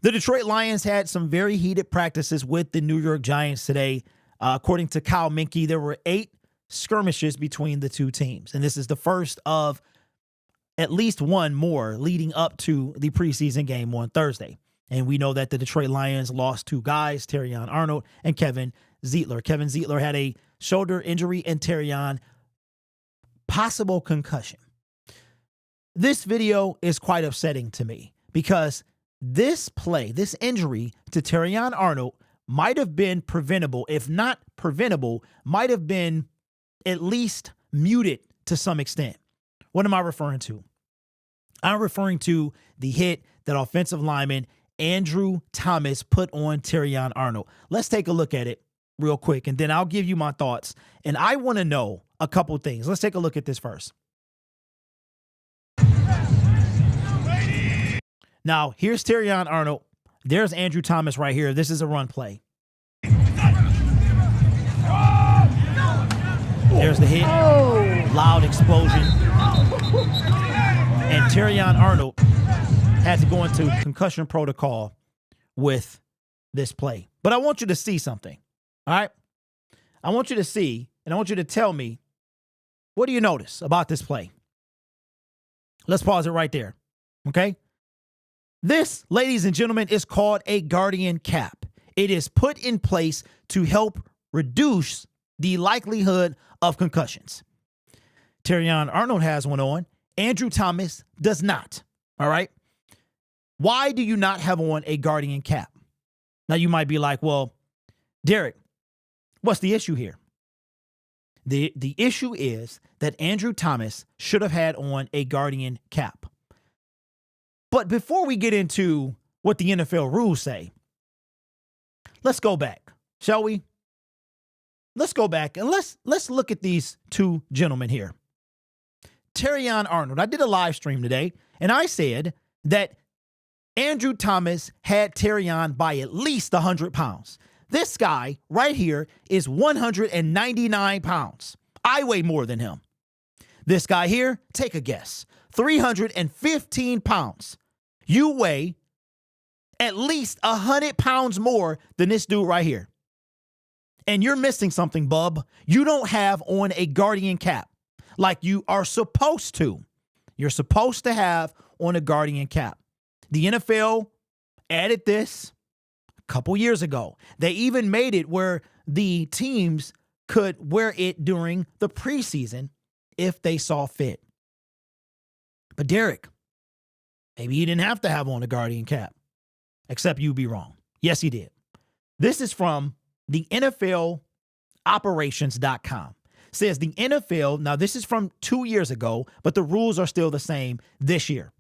The Detroit Lions had some very heated practices with the New York Giants today. According to Kyle Minke, there were 8 skirmishes between the two teams. And this is the first of at least one more leading up to the preseason game on Thursday. And we know that the Detroit Lions lost 2 guys, Terrion Arnold and Kevin Zeitler. Kevin Zeitler had a shoulder injury and Terrion possible concussion. This video is quite upsetting to me because this play, this injury to Terrion Arnold might have been preventable. If not preventable, might have been at least muted to some extent. What am I referring to? I'm referring to the hit that offensive lineman Andrew Thomas put on Terrion Arnold. Let's take a look at it real quick, and then I'll give you my thoughts. And I want to know a couple things. Let's take a look at this first. Now, here's Terrion Arnold. There's Andrew Thomas right here. This is a run play. There's the hit. Loud explosion. And Terrion Arnold had to go into concussion protocol with this play. But I want you to see something. All right? I want you to see, and I want you to tell me, what do you notice about this play? Let's pause it right there. Okay? This, ladies and gentlemen, is called a guardian cap. It is put in place to help reduce the likelihood of concussions. Terrion Arnold has one on. Andrew Thomas does not. All right? Why do you not have on a guardian cap? Now, you might be like, well, Derek, what's the issue here? The issue is that Andrew Thomas should have had on a guardian cap. But before we get into what the NFL rules say, let's go back, shall we? Let's go back and let's look at these two gentlemen here. Terrion Arnold. I did a live stream today, and I said that Andrew Thomas had Terrion by at least 100 pounds. This guy right here is 199 pounds. I weigh more than him. This guy here, take a guess, 315 pounds. You weigh at least 100 pounds more than this dude right here. And you're missing something, bub. You don't have on a guardian cap like you are supposed to. You're supposed to have on a guardian cap. The NFL added this a couple years ago. They even made it where the teams could wear it during the preseason if they saw fit. But Derek, maybe he didn't have to have on a guardian cap, except you'd be wrong. Yes, he did. This is from the NFL operations.com. Says the NFL, now this is from 2 years ago, but the rules are still the same this year.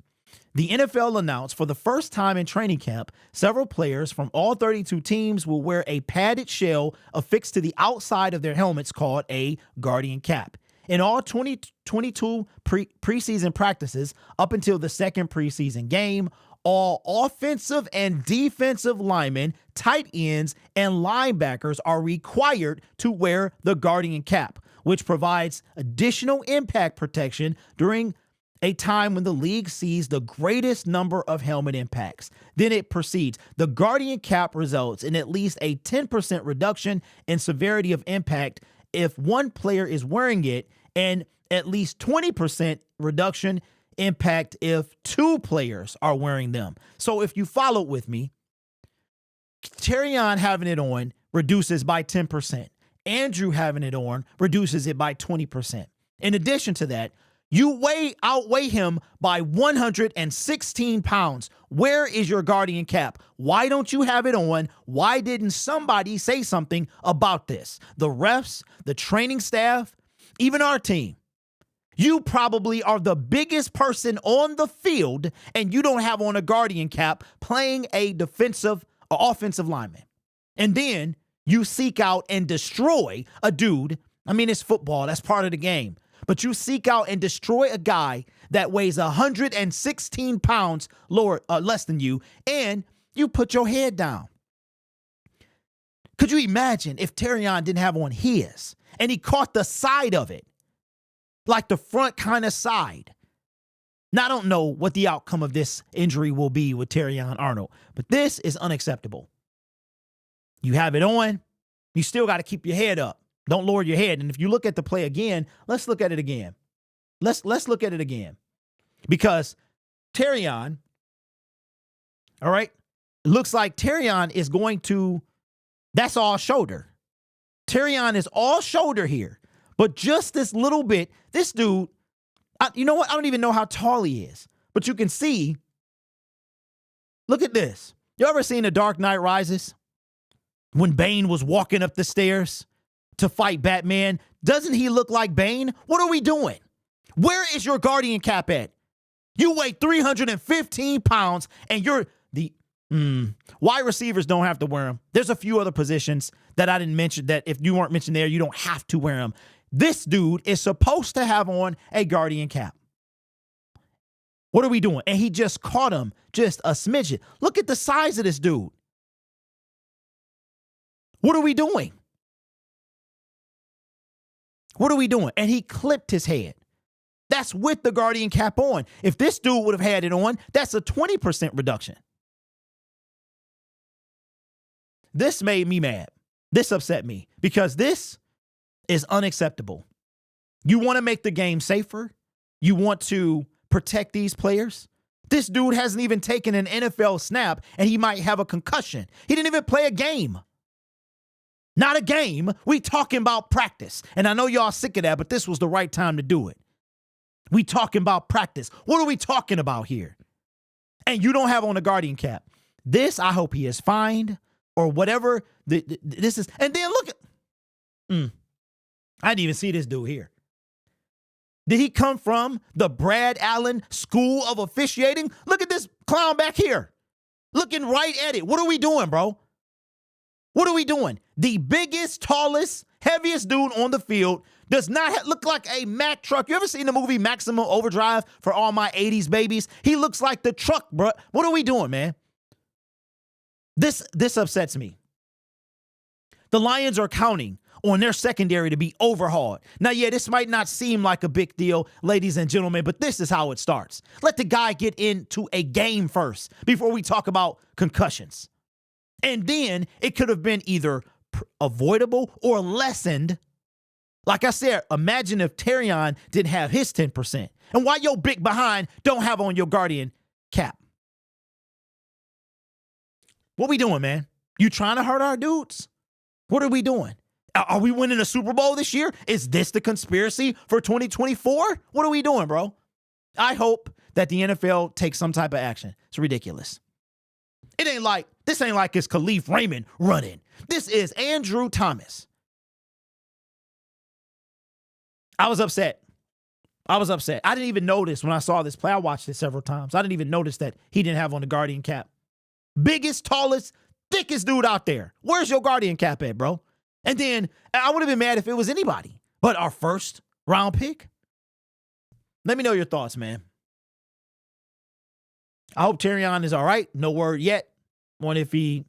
The NFL announced for the first time in training camp, several players from all 32 teams will wear a padded shell affixed to the outside of their helmets called a guardian cap. In all 2022 preseason practices up until the second preseason game, all offensive and defensive linemen, tight ends, and linebackers are required to wear the guardian cap, which provides additional impact protection during a time when the league sees the greatest number of helmet impacts. Then it proceeds. The guardian cap results in at least a 10% reduction in severity of impact if one player is wearing it, and at least 20% reduction impact if 2 players are wearing them. So if you followed with me, Terrion having it on reduces by 10%. Andrew having it on reduces it by 20%. In addition to that, you outweigh him by 116 pounds. Where is your guardian cap? Why don't you have it on? Why didn't somebody say something about this? The refs, the training staff, even our team. You probably are the biggest person on the field, and you don't have on a guardian cap playing a defensive or offensive lineman. And then you seek out and destroy a dude. I mean, it's football. That's part of the game. But you seek out and destroy a guy that weighs 116 pounds less than you, and you put your head down. Could you imagine if Terrion didn't have on his, and he caught the side of it, like the front kind of side? Now, I don't know what the outcome of this injury will be with Terrion Arnold, but this is unacceptable. You have it on. You still got to keep your head up. Don't lower your head. And if you look at the play again, let's look at it again. Let's look at it again. Because Terrion, all right, it looks like Terrion is going to, that's all shoulder. Terrion is all shoulder here. But just this little bit, this dude, you know what? I don't even know how tall he is. But you can see, look at this. You ever seen The Dark Knight Rises? When Bane was walking up the stairs to fight Batman, doesn't he look like Bane? What are we doing? Where is your guardian cap at? You weigh 315 pounds and you're wide receivers don't have to wear them. There's a few other positions that I didn't mention that if you weren't mentioned there, you don't have to wear them. This dude is supposed to have on a guardian cap. What are we doing? And he just caught him just a smidget. Look at the size of this dude. What are we doing? What are we doing? And he clipped his head. That's with the guardian cap on. If this dude would have had it on, that's a 20% reduction. This made me mad. This upset me because this is unacceptable. You want to make the game safer. You want to protect these players. This dude hasn't even taken an NFL snap and he might have a concussion. He didn't even play a game. Not a game. We talking about practice. And I know y'all sick of that, but this was the right time to do it. We talking about practice. What are we talking about here? And you don't have on a guardian cap. This, I hope he is fined or whatever this is. And then look at, I didn't even see this dude here. Did he come from the Brad Allen School of Officiating? Look at this clown back here. Looking right at it. What are we doing, bro? What are we doing? The biggest, tallest, heaviest dude on the field does not look like a Mack truck. You ever seen the movie Maximum Overdrive for all my 80s babies? He looks like the truck, bro. What are we doing, man? This upsets me. The Lions are counting on their secondary to be overhauled. Now, yeah, this might not seem like a big deal, ladies and gentlemen, but this is how it starts. Let the guy get into a game first before we talk about concussions. And then it could have been either avoidable or lessened. Like I said, imagine if Terrion didn't have his 10%. And why your big behind don't have on your guardian cap? What we doing, man? You trying to hurt our dudes? What are we doing? Are we winning a Super Bowl this year? Is this the conspiracy for 2024? What are we doing, bro? I hope that the NFL takes some type of action. It's ridiculous. This ain't like it's Khalif Raymond running. This is Andrew Thomas. I was upset. I didn't even notice when I saw this play. I watched it several times. I didn't even notice that he didn't have on the guardian cap. Biggest, tallest, thickest dude out there. Where's your guardian cap at, bro? And then I would have been mad if it was anybody. But our first round pick? Let me know your thoughts, man. I hope Terrion is all right. No word yet on if he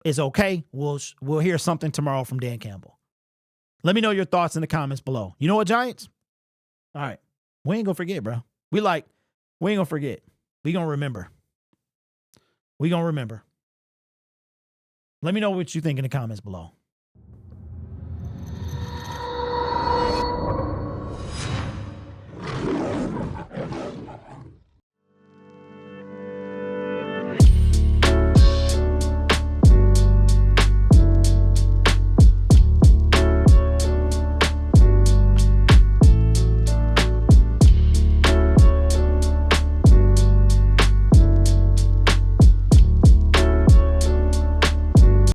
is okay. We'll hear something tomorrow from Dan Campbell. Let me know your thoughts in the comments below. You know what, Giants? All right. We ain't going to forget, bro. We ain't going to forget. We going to remember. We going to remember. Let me know what you think in the comments below.